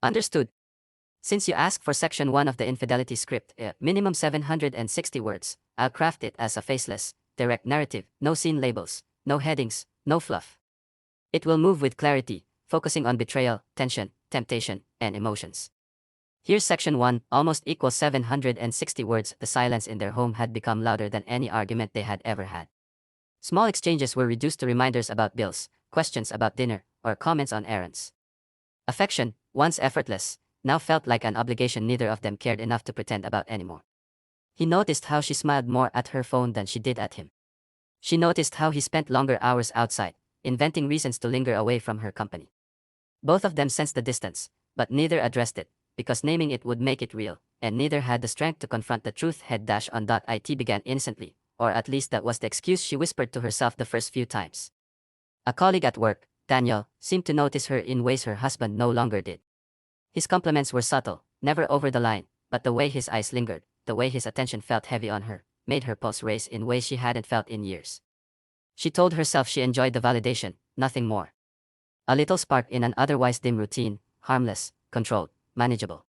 Understood. Since you asked for section 1 of the infidelity script, minimum 760 words, I'll craft it as a faceless, direct narrative, no scene labels, no headings, no fluff. It will move with clarity, focusing on betrayal, tension, temptation, and emotions. Here's section 1, almost equals 760 words. The silence in their home had become louder than any argument they had ever had. Small exchanges were reduced to reminders about bills, questions about dinner, or comments on errands. Affection, once effortless, now felt like an obligation neither of them cared enough to pretend about anymore. He noticed how she smiled more at her phone than she did at him. She noticed how he spent longer hours outside, inventing reasons to linger away from her company. Both of them sensed the distance, but neither addressed it, because naming it would make it real, and neither had the strength to confront the truth. Head-on.it began innocently, or at least that was the excuse she whispered to herself the first few times. A colleague at work, Daniel, seemed to notice her in ways her husband no longer did. His compliments were subtle, never over the line, but the way his eyes lingered, the way his attention felt heavy on her, made her pulse race in ways she hadn't felt in years. She told herself she enjoyed the validation, nothing more. A little spark in an otherwise dim routine, harmless, controlled, manageable.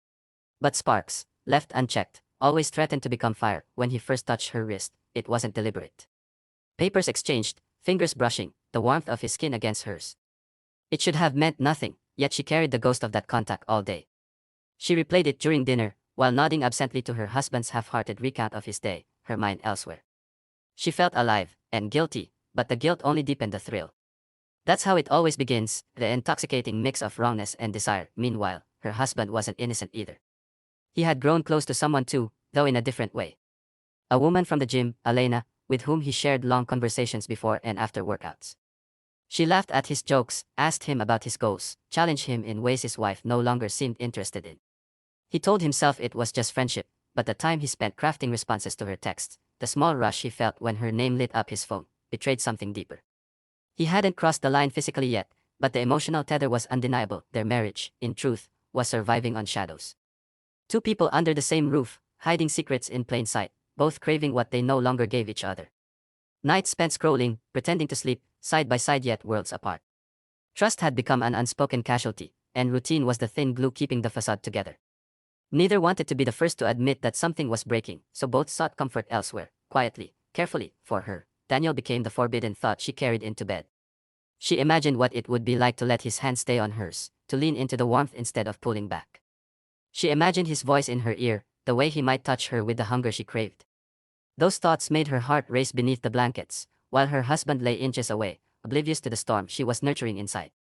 But sparks, left unchecked, always threatened to become fire. When he first touched her wrist, it wasn't deliberate. Papers exchanged, fingers brushing, the warmth of his skin against hers. It should have meant nothing, yet she carried the ghost of that contact all day. She replayed it during dinner, while nodding absently to her husband's half-hearted recount of his day, her mind elsewhere. She felt alive, and guilty, but the guilt only deepened the thrill. That's how it always begins, the intoxicating mix of wrongness and desire. Meanwhile, her husband wasn't innocent either. He had grown close to someone too, though in a different way. A woman from the gym, Elena, with whom he shared long conversations before and after workouts. She laughed at his jokes, asked him about his goals, challenged him in ways his wife no longer seemed interested in. He told himself it was just friendship, but the time he spent crafting responses to her texts, the small rush he felt when her name lit up his phone, betrayed something deeper. He hadn't crossed the line physically yet, but the emotional tether was undeniable. Their marriage, in truth, was surviving on shadows. Two people under the same roof, hiding secrets in plain sight, both craving what they no longer gave each other. Nights spent scrolling, pretending to sleep, side by side yet worlds apart. Trust had become an unspoken casualty, and routine was the thin glue keeping the facade together. Neither wanted to be the first to admit that something was breaking, so both sought comfort elsewhere, quietly, carefully. For her, Daniel became the forbidden thought she carried into bed. She imagined what it would be like to let his hand stay on hers, to lean into the warmth instead of pulling back. She imagined his voice in her ear, the way he might touch her with the hunger she craved. Those thoughts made her heart race beneath the blankets, while her husband lay inches away, oblivious to the storm she was nurturing inside.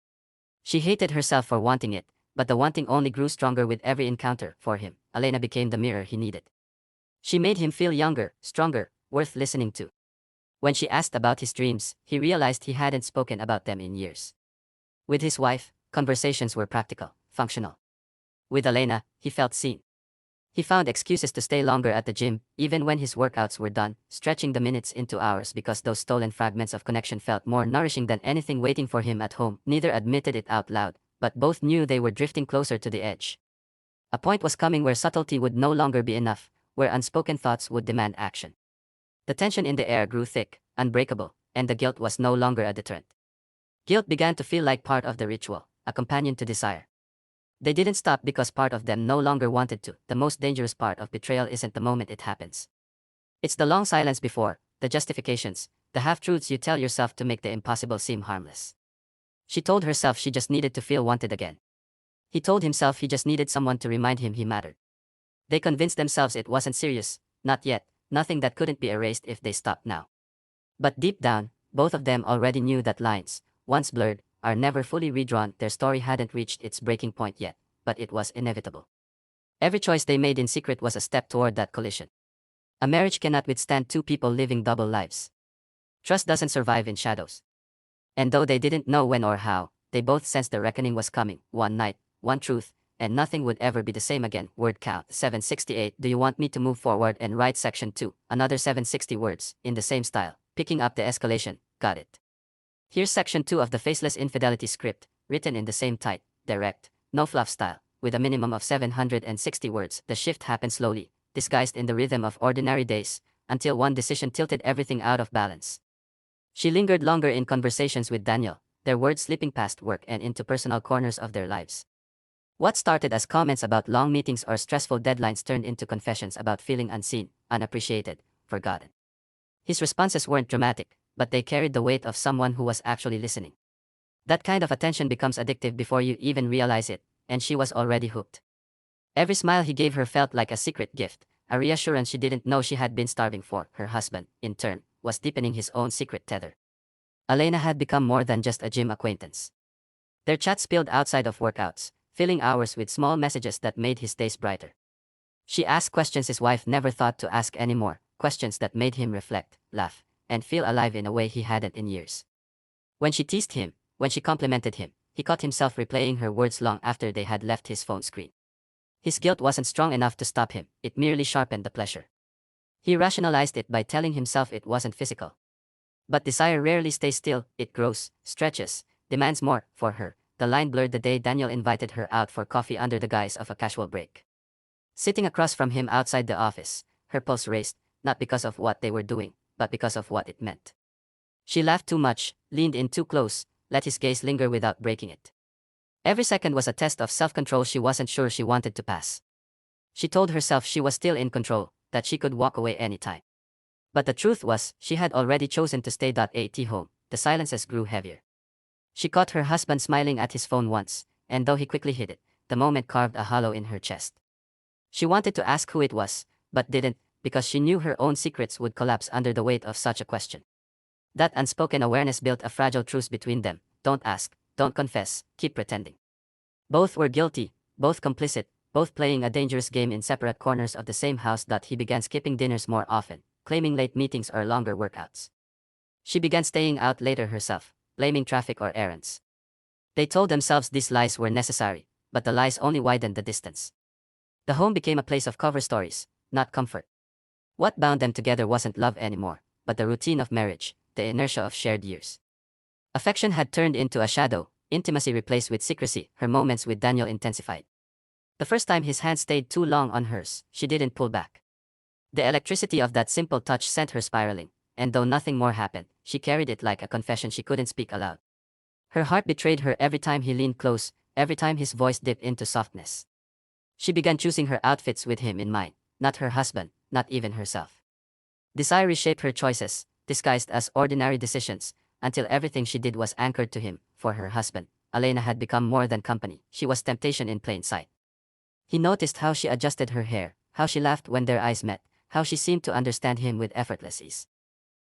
She hated herself for wanting it, but the wanting only grew stronger with every encounter. For him, Elena became the mirror he needed. She made him feel younger, stronger, worth listening to. When she asked about his dreams, he realized he hadn't spoken about them in years. With his wife, conversations were practical, functional. With Elena, he felt seen. He found excuses to stay longer at the gym, even when his workouts were done, stretching the minutes into hours because those stolen fragments of connection felt more nourishing than anything waiting for him at home. Neither admitted it out loud, but both knew they were drifting closer to the edge. A point was coming where subtlety would no longer be enough, where unspoken thoughts would demand action. The tension in the air grew thick, unbreakable, and the guilt was no longer a deterrent. Guilt began to feel like part of the ritual, a companion to desire. They didn't stop because part of them no longer wanted to. The most dangerous part of betrayal isn't the moment it happens. It's the long silence before, the justifications, the half-truths you tell yourself to make the impossible seem harmless. She told herself she just needed to feel wanted again. He told himself he just needed someone to remind him he mattered. They convinced themselves it wasn't serious, not yet, nothing that couldn't be erased if they stopped now. But deep down, both of them already knew that lines, once blurred, are never fully redrawn. Their story hadn't reached its breaking point yet, but it was inevitable. Every choice they made in secret was a step toward that collision. A marriage cannot withstand two people living double lives. Trust doesn't survive in shadows. And though they didn't know when or how, they both sensed the reckoning was coming. One night, one truth, and nothing would ever be the same again. Word count 768. Do you want me to move forward and write section 2? Another 760 words, in the same style, picking up the escalation. Got it. Here's section 2 of the Faceless Infidelity script, written in the same tight, direct, no fluff style, with a minimum of 760 words. The shift happened slowly, disguised in the rhythm of ordinary days, until one decision tilted everything out of balance. She lingered longer in conversations with Daniel, their words slipping past work and into personal corners of their lives. What started as comments about long meetings or stressful deadlines turned into confessions about feeling unseen, unappreciated, forgotten. His responses weren't dramatic, but they carried the weight of someone who was actually listening. That kind of attention becomes addictive before you even realize it, and she was already hooked. Every smile he gave her felt like a secret gift, a reassurance she didn't know she had been starving for. Her husband, in turn, was deepening his own secret tether. Elena had become more than just a gym acquaintance. Their chat spilled outside of workouts, filling hours with small messages that made his days brighter. She asked questions his wife never thought to ask anymore, questions that made him reflect, laugh, and feel alive in a way he hadn't in years. When she teased him, when she complimented him, he caught himself replaying her words long after they had left his phone screen. His guilt wasn't strong enough to stop him, it merely sharpened the pleasure. He rationalized it by telling himself it wasn't physical. But desire rarely stays still, it grows, stretches, demands more. For her, the line blurred the day Daniel invited her out for coffee under the guise of a casual break. Sitting across from him outside the office, her pulse raced, not because of what they were doing, but because of what it meant. She laughed too much, leaned in too close, let his gaze linger without breaking it. Every second was a test of self-control she wasn't sure she wanted to pass. She told herself she was still in control, that she could walk away anytime. But the truth was, she had already chosen to stay. At home, the silences grew heavier. She caught her husband smiling at his phone once, and though he quickly hid it, the moment carved a hollow in her chest. She wanted to ask who it was, but didn't, because she knew her own secrets would collapse under the weight of such a question. That unspoken awareness built a fragile truce between them. Don't ask, don't confess, keep pretending. Both were guilty, both complicit, both playing a dangerous game in separate corners of the same house. He began skipping dinners more often, claiming late meetings or longer workouts. She began staying out later herself, blaming traffic or errands. They told themselves these lies were necessary, but the lies only widened the distance. The home became a place of cover stories, not comfort. What bound them together wasn't love anymore, but the routine of marriage, the inertia of shared years. Affection had turned into a shadow, intimacy replaced with secrecy. Her moments with Daniel intensified. The first time his hand stayed too long on hers, she didn't pull back. The electricity of that simple touch sent her spiraling, and though nothing more happened, she carried it like a confession she couldn't speak aloud. Her heart betrayed her every time he leaned close, every time his voice dipped into softness. She began choosing her outfits with him in mind, not her husband, not even herself. Desire reshaped her choices, disguised as ordinary decisions, until everything she did was anchored to him. For her husband, Elena had become more than company, she was temptation in plain sight. He noticed how she adjusted her hair, how she laughed when their eyes met, how she seemed to understand him with effortless ease.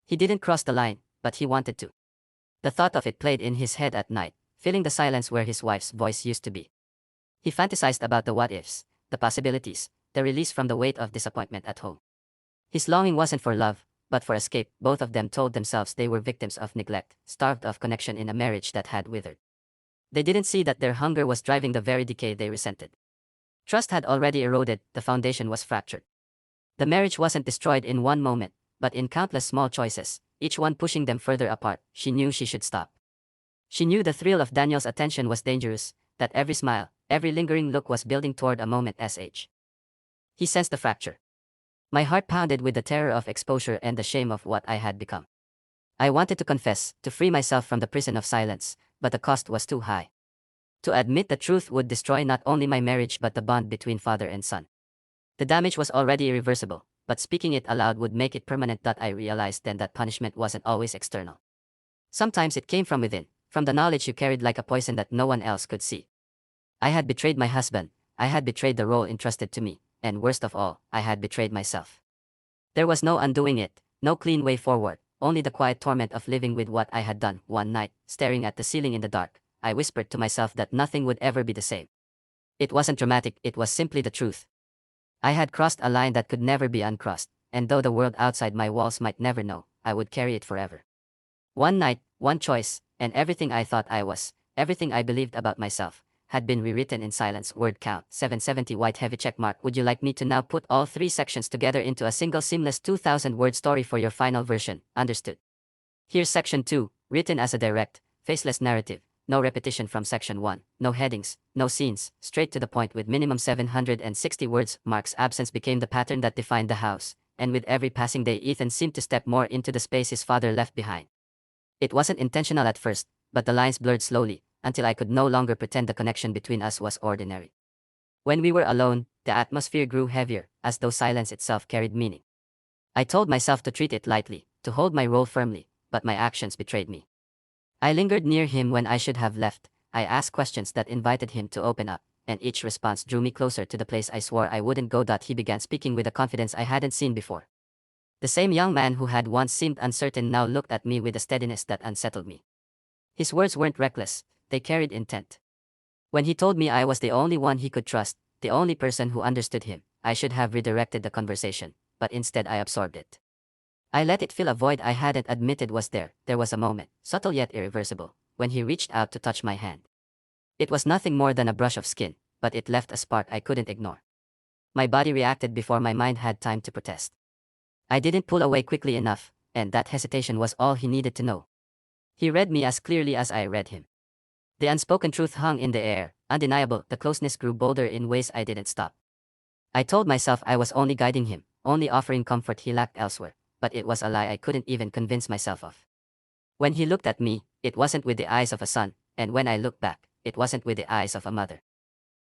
He didn't cross the line, but he wanted to. The thought of it played in his head at night, filling the silence where his wife's voice used to be. He fantasized about the what-ifs, the possibilities, the release from the weight of disappointment at home. His longing wasn't for love, but for escape. Both of them told themselves they were victims of neglect, starved of connection in a marriage that had withered. They didn't see that their hunger was driving the very decay they resented. Trust had already eroded, the foundation was fractured. The marriage wasn't destroyed in one moment, but in countless small choices, each one pushing them further apart. She knew she should stop. She knew the thrill of Daniel's attention was dangerous, that every smile, every lingering look was building toward a moment. He sensed the fracture. My heart pounded with the terror of exposure and the shame of what I had become. I wanted to confess, to free myself from the prison of silence, but the cost was too high. To admit the truth would destroy not only my marriage but the bond between father and son. The damage was already irreversible, but speaking it aloud would make it permanent. I realized then that punishment wasn't always external. Sometimes it came from within, from the knowledge you carried like a poison that no one else could see. I had betrayed my husband, I had betrayed the role entrusted to me, and worst of all, I had betrayed myself. There was no undoing it, no clean way forward, only the quiet torment of living with what I had done. One night, staring at the ceiling in the dark, I whispered to myself that nothing would ever be the same. It wasn't dramatic, it was simply the truth. I had crossed a line that could never be uncrossed, and though the world outside my walls might never know, I would carry it forever. One night, one choice, and everything I thought I was, everything I believed about myself, had been rewritten in silence. Word count 770 white heavy checkmark. Would you like me to now put all 3 sections together into a single seamless 2,000-word story for your final version? Understood. Here's section 2, written as a direct, faceless narrative. No repetition from section 1, no headings, no scenes, straight to the point with minimum 760 words. Mark's absence became the pattern that defined the house, and with every passing day Ethan seemed to step more into the space his father left behind. It wasn't intentional at first, but the lines blurred slowly, until I could no longer pretend the connection between us was ordinary. When we were alone, the atmosphere grew heavier, as though silence itself carried meaning. I told myself to treat it lightly, to hold my role firmly, but my actions betrayed me. I lingered near him when I should have left. I asked questions that invited him to open up, and each response drew me closer to the place I swore I wouldn't go. He began speaking with a confidence I hadn't seen before. The same young man who had once seemed uncertain now looked at me with a steadiness that unsettled me. His words weren't reckless, they carried intent. When he told me I was the only one he could trust, the only person who understood him, I should have redirected the conversation, but instead I absorbed it. I let it fill a void I hadn't admitted was there. There was a moment, subtle yet irreversible, when he reached out to touch my hand. It was nothing more than a brush of skin, but it left a spark I couldn't ignore. My body reacted before my mind had time to protest. I didn't pull away quickly enough, and that hesitation was all he needed to know. He read me as clearly as I read him. The unspoken truth hung in the air, undeniable. The closeness grew bolder in ways I didn't stop. I told myself I was only guiding him, only offering comfort he lacked elsewhere, but it was a lie I couldn't even convince myself of. When he looked at me, it wasn't with the eyes of a son, and when I looked back, it wasn't with the eyes of a mother.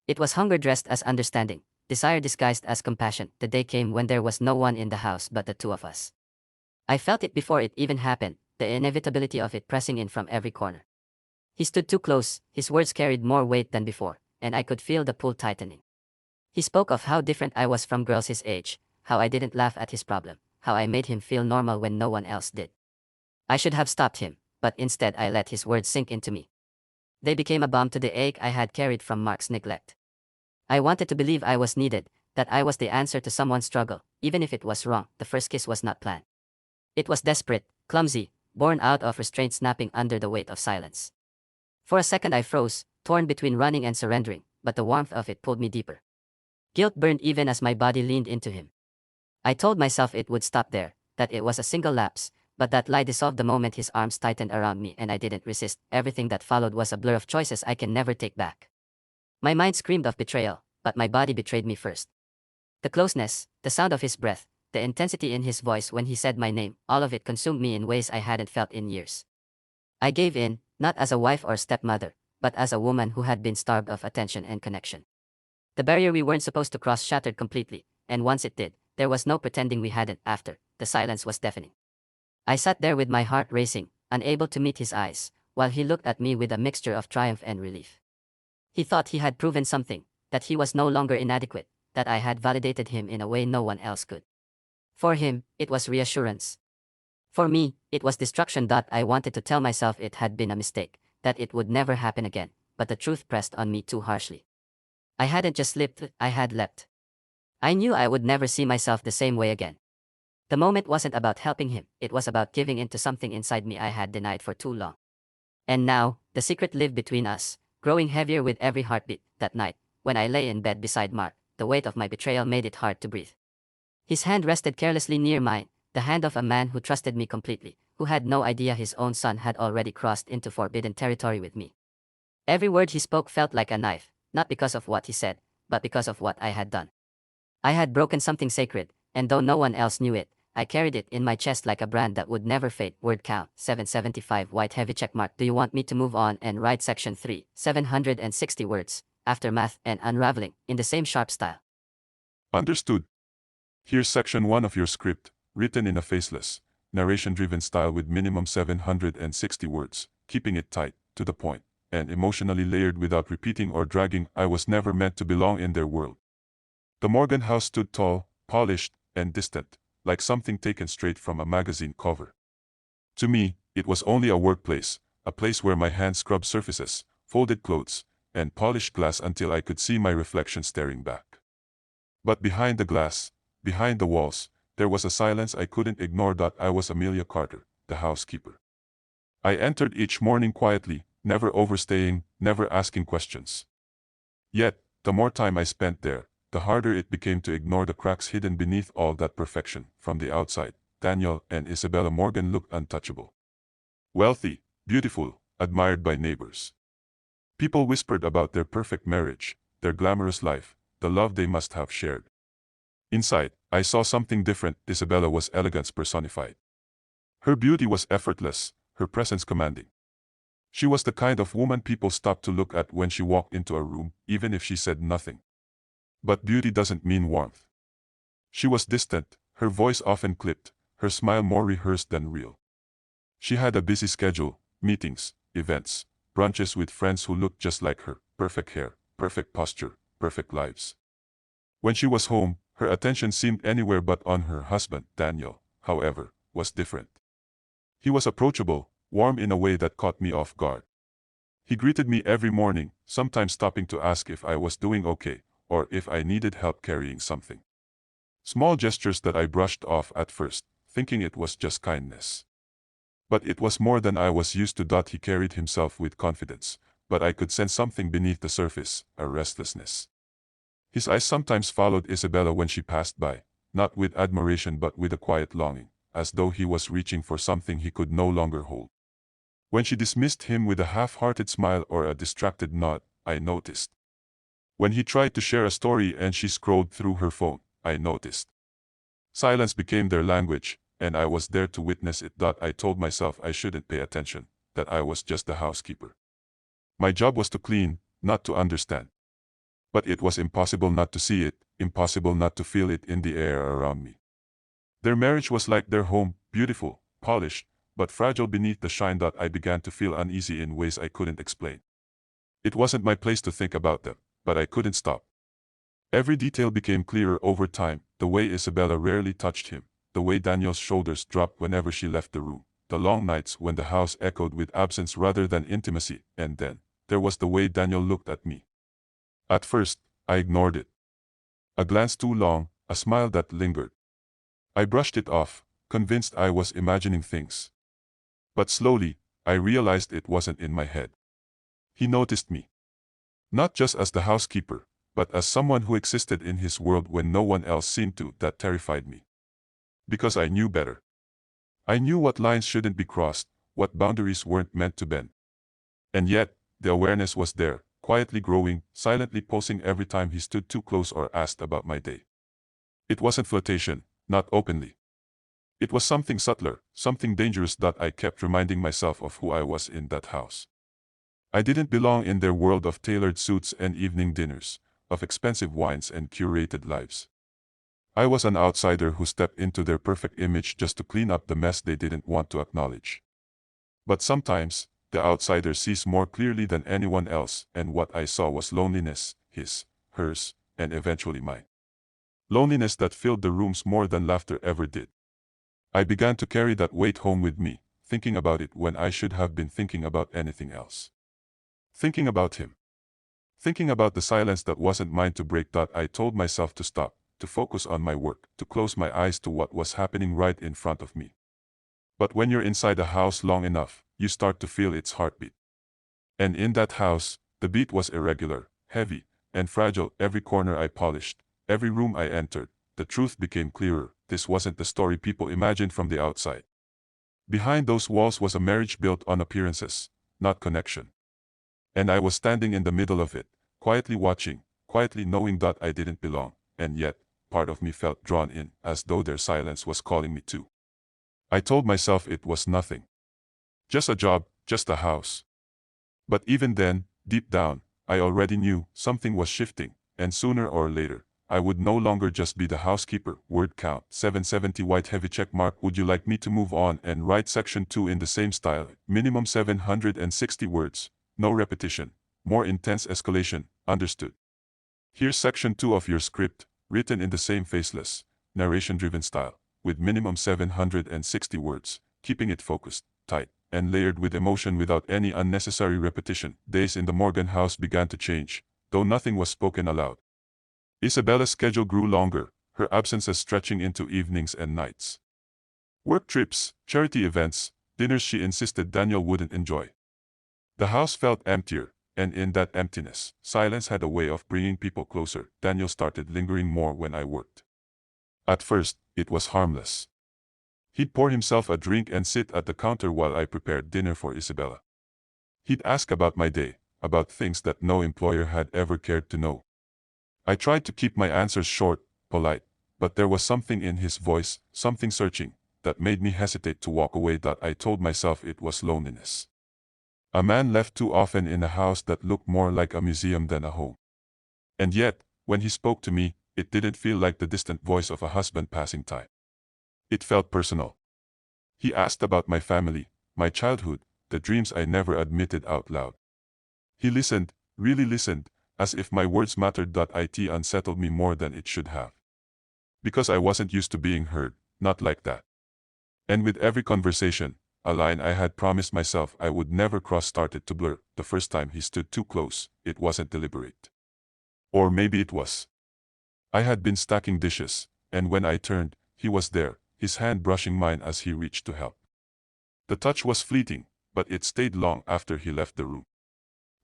It was hunger dressed as understanding, desire disguised as compassion. The day came when there was no one in the house but the two of us. I felt it before it even happened, the inevitability of it pressing in from every corner. He stood too close, his words carried more weight than before, and I could feel the pull tightening. He spoke of how different I was from girls his age, how I didn't laugh at his problem, how I made him feel normal when no one else did. I should have stopped him, but instead I let his words sink into me. They became a balm to the ache I had carried from Mark's neglect. I wanted to believe I was needed, that I was the answer to someone's struggle, even if it was wrong. The first kiss was not planned. It was desperate, clumsy, born out of restraint snapping under the weight of silence. For a second I froze, torn between running and surrendering, but the warmth of it pulled me deeper. Guilt burned even as my body leaned into him. I told myself it would stop there, that it was a single lapse, but that lie dissolved the moment his arms tightened around me and I didn't resist. Everything that followed was a blur of choices I can never take back. My mind screamed of betrayal, but my body betrayed me first. The closeness, the sound of his breath, the intensity in his voice when he said my name, all of it consumed me in ways I hadn't felt in years. I gave in, not as a wife or stepmother, but as a woman who had been starved of attention and connection. The barrier we weren't supposed to cross shattered completely, and once it did, there was no pretending we hadn't. After, the silence was deafening. I sat there with my heart racing, unable to meet his eyes, while he looked at me with a mixture of triumph and relief. He thought he had proven something, that he was no longer inadequate, that I had validated him in a way no one else could. For him, it was reassurance. For me, it was destruction. I wanted to tell myself it had been a mistake, that it would never happen again, but the truth pressed on me too harshly. I hadn't just slipped, I had leapt. I knew I would never see myself the same way again. The moment wasn't about helping him, it was about giving in to something inside me I had denied for too long. And now, the secret lived between us, growing heavier with every heartbeat. That night, when I lay in bed beside Mark, the weight of my betrayal made it hard to breathe. His hand rested carelessly near mine, the hand of a man who trusted me completely, who had no idea his own son had already crossed into forbidden territory with me. Every word he spoke felt like a knife, not because of what he said, but because of what I had done. I had broken something sacred, and though no one else knew it, I carried it in my chest like a brand that would never fade. Word count, 775 white heavy checkmark. Do you want me to move on and write section 3, 760 words, aftermath and unraveling, in the same sharp style? Understood. Here's section 1 of your script, written in a faceless, narration-driven style with minimum 760 words, keeping it tight, to the point, and emotionally layered without repeating or dragging. I was never meant to belong in their world. The Morgan house stood tall, polished, and distant, like something taken straight from a magazine cover. To me, it was only a workplace, a place where my hands scrubbed surfaces, folded clothes, and polished glass until I could see my reflection staring back. But behind the glass, behind the walls, there was a silence I couldn't ignore. I was Amelia Carter, the housekeeper. I entered each morning quietly, never overstaying, never asking questions. Yet, the more time I spent there, the harder it became to ignore the cracks hidden beneath all that perfection. From the outside, Daniel and Isabella Morgan looked untouchable. Wealthy, beautiful, admired by neighbors. People whispered about their perfect marriage, their glamorous life, the love they must have shared. Inside, I saw something different. Isabella was elegance personified. Her beauty was effortless, her presence commanding. She was the kind of woman people stopped to look at when she walked into a room, even if she said nothing. But beauty doesn't mean warmth. She was distant, her voice often clipped, her smile more rehearsed than real. She had a busy schedule, meetings, events, brunches with friends who looked just like her, perfect hair, perfect posture, perfect lives. When she was home, her attention seemed anywhere but on her husband. Daniel, however, was different. He was approachable, warm in a way that caught me off guard. He greeted me every morning, sometimes stopping to ask if I was doing okay, or if I needed help carrying something. Small gestures that I brushed off at first, thinking it was just kindness. But it was more than I was used to. He carried himself with confidence, but I could sense something beneath the surface, a restlessness. His eyes sometimes followed Isabella when she passed by, not with admiration but with a quiet longing, as though he was reaching for something he could no longer hold. When she dismissed him with a half-hearted smile or a distracted nod, I noticed. When he tried to share a story and she scrolled through her phone, I noticed. Silence became their language, and I was there to witness it. I told myself I shouldn't pay attention, that I was just the housekeeper. My job was to clean, not to understand. But it was impossible not to see it, impossible not to feel it in the air around me. Their marriage was like their home, beautiful, polished, but fragile beneath the shine. I began to feel uneasy in ways I couldn't explain. It wasn't my place to think about them, but I couldn't stop. Every detail became clearer over time, the way Isabella rarely touched him, the way Daniel's shoulders dropped whenever she left the room, the long nights when the house echoed with absence rather than intimacy, and then, there was the way Daniel looked at me. At first, I ignored it. A glance too long, a smile that lingered. I brushed it off, convinced I was imagining things. But slowly, I realized it wasn't in my head. He noticed me. Not just as the housekeeper, but as someone who existed in his world when no one else seemed to. That terrified me. Because I knew better. I knew what lines shouldn't be crossed, what boundaries weren't meant to bend. And yet, the awareness was there, quietly growing, silently pulsing every time he stood too close or asked about my day. It wasn't flirtation, not openly. It was something subtler, something dangerous. I kept reminding myself of who I was in that house. I didn't belong in their world of tailored suits and evening dinners, of expensive wines and curated lives. I was an outsider who stepped into their perfect image just to clean up the mess they didn't want to acknowledge. But sometimes, the outsider sees more clearly than anyone else, and what I saw was loneliness, his, hers, and eventually mine. Loneliness that filled the rooms more than laughter ever did. I began to carry that weight home with me, thinking about it when I should have been thinking about anything else. Thinking about him. Thinking about the silence that wasn't mine to break. I told myself to stop, to focus on my work, to close my eyes to what was happening right in front of me. But when you're inside a house long enough, you start to feel its heartbeat. And in that house, the beat was irregular, heavy, and fragile. Every corner I polished, every room I entered, the truth became clearer. This wasn't the story people imagined from the outside. Behind those walls was a marriage built on appearances, not connection. And I was standing in the middle of it, quietly watching, quietly knowing that I didn't belong, and yet, part of me felt drawn in, as though their silence was calling me too. I told myself it was nothing. Just a job, just a house. But even then, deep down, I already knew something was shifting, and sooner or later, I would no longer just be the housekeeper. Word count 770 white heavy check mark. Would you like me to move on and write section 2 in the same style? Minimum 760 words. No repetition. More intense escalation. Understood. Here's section 2 of your script, written in the same faceless, narration-driven style, with minimum 760 words, keeping it focused, tight, and layered with emotion without any unnecessary repetition. Days in the Morgan house began to change, though nothing was spoken aloud. Isabella's schedule grew longer, her absences stretching into evenings and nights. Work trips, charity events, dinners she insisted Daniel wouldn't enjoy. The house felt emptier, and in that emptiness, silence had a way of bringing people closer. Daniel started lingering more when I worked. At first, it was harmless. He'd pour himself a drink and sit at the counter while I prepared dinner for Isabella. He'd ask about my day, about things that no employer had ever cared to know. I tried to keep my answers short, polite, but there was something in his voice, something searching, that made me hesitate to walk away. I told myself it was loneliness. A man left too often in a house that looked more like a museum than a home. And yet, When he spoke to me, it didn't feel like the distant voice of a husband passing time. It felt personal. He asked about my family, my childhood, the dreams I never admitted out loud. He listened, really listened, as if my words mattered. It unsettled me more than it should have. Because I wasn't used to being heard, not like that. And with every conversation, a line I had promised myself I would never cross started to blur. The first time he stood too close, it wasn't deliberate. Or maybe it was. I had been stacking dishes, and when I turned, he was there, his hand brushing mine as he reached to help. The touch was fleeting, but it stayed long after he left the room.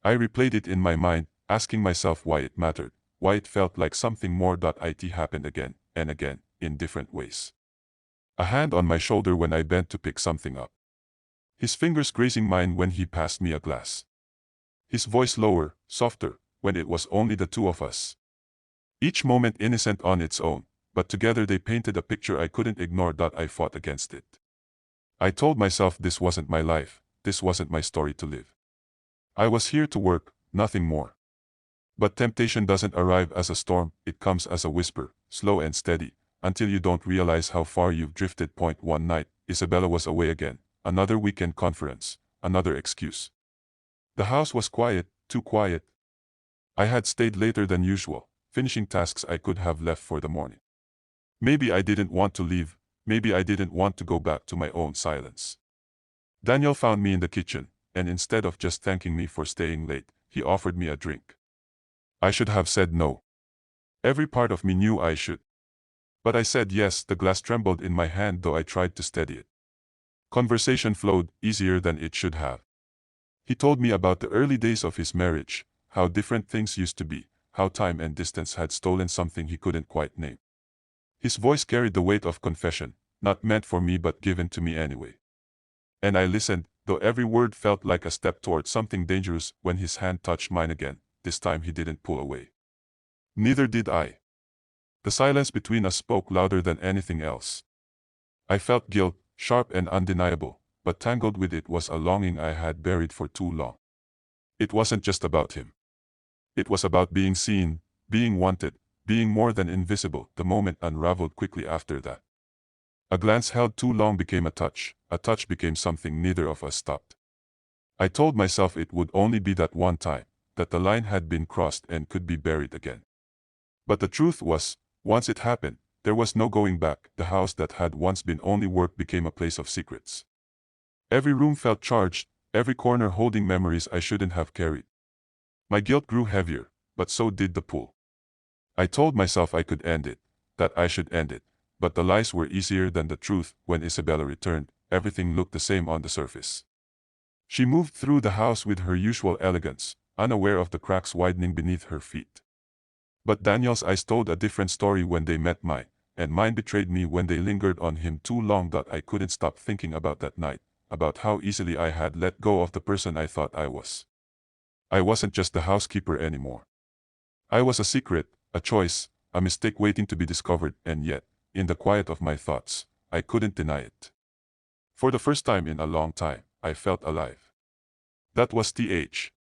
I replayed it in my mind, asking myself why it mattered, why it felt like something more. It happened again and again, in different ways. A hand on my shoulder when I bent to pick something up. His fingers grazing mine when he passed me a glass. His voice lower, softer, when it was only the two of us. Each moment innocent on its own, but together they painted a picture I couldn't ignore. I fought against it. I told myself this wasn't my life, this wasn't my story to live. I was here to work, nothing more. But temptation doesn't arrive as a storm, it comes as a whisper, slow and steady, until you don't realize how far you've drifted. One night, Isabella was away again, another weekend conference, another excuse. The house was quiet, too quiet. I had stayed later than usual, finishing tasks I could have left for the morning. Maybe I didn't want to leave, maybe I didn't want to go back to my own silence. Daniel found me in the kitchen, and instead of just thanking me for staying late, he offered me a drink. I should have said no. Every part of me knew I should. But I said yes. The glass trembled in my hand though I tried to steady it. Conversation flowed easier than it should have. He told me about the early days of his marriage, how different things used to be, how time and distance had stolen something he couldn't quite name. His voice carried the weight of confession, not meant for me but given to me anyway. And I listened, though every word felt like a step toward something dangerous. When his hand touched mine again, this time he didn't pull away. Neither did I. The silence between us spoke louder than anything else. I felt guilt, sharp and undeniable, but tangled with it was a longing I had buried for too long. It wasn't just about him. It was about being seen, being wanted, being more than invisible. The moment unraveled quickly after that. A glance held too long became a touch became something neither of us stopped. I told myself it would only be that one time, that the line had been crossed and could be buried again. But the truth was, once it happened, there was no going back. The house that had once been only work became a place of secrets. Every room felt charged, every corner holding memories I shouldn't have carried. My guilt grew heavier, but so did the pull. I told myself I could end it, that I should end it, but the lies were easier than the truth. When Isabella returned, everything looked the same on the surface. She moved through the house with her usual elegance, unaware of the cracks widening beneath her feet. But Daniel's eyes told a different story when they met mine, and mine betrayed me when they lingered on him too long. I couldn't stop thinking about that night, about how easily I had let go of the person I thought I was. I wasn't just the housekeeper anymore. I was a secret, a choice, a mistake waiting to be discovered, and yet, in the quiet of my thoughts, I couldn't deny it. For the first time in a long time, I felt alive. That was TH.